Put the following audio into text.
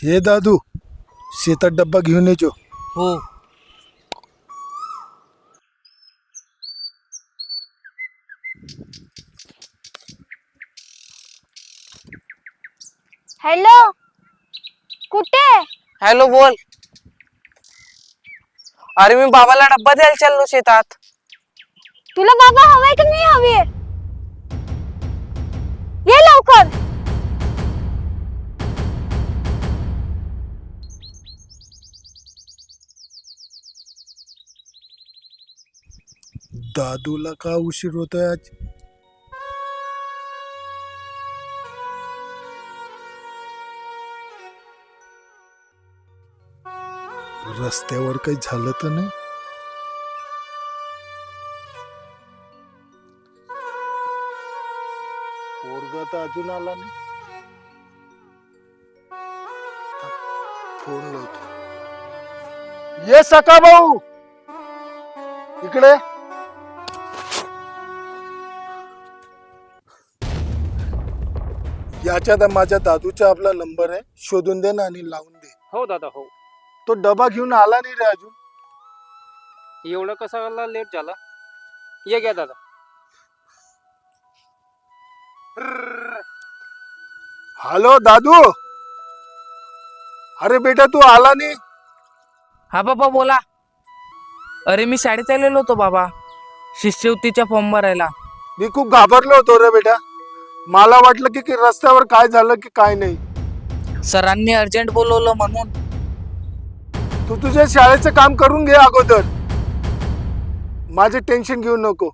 हे दादू, शेतात डब्बा घेऊन येजो. हो. हॅलो, कुठे? हॅलो, बोल. अरे मी बाबाला डब्बा द्यायला चाललो शेतात. तुला बाबा हवाय की नाही हवे? ये लवकर. दादूला का उशीर होतोय आज? रस्त्यावर काही झालं तर नाही? पोरगा तर अजून आला नाही. फोन लावतो. ये सका भाऊ, इकडे. याच्यात माझ्या दादूचा आपला नंबर आहे, शोधून दे ना आणि लावून दे. हो दादा हो. तो डबा घेऊन आला नाही रे अजून. एवढं कसा लेट झाला? ये घ्या दादा. हॅलो दादू, अरे बेटा तू आला नाही. हा बाबा बोला. अरे मी शाळेत आलेलो होतो बाबा, शिष्यवृत्तीच्या फॉर्म भरायला. मी खूप घाबरलो होतो रे बेटा. मला वाटलं की रस्त्यावर काय झालं की काय नाही. सरांनी अर्जंट बोलवलं म्हणून. तू तुझ्या शाळेचं काम करून घे अगोदर, माझे टेन्शन घेऊ नको.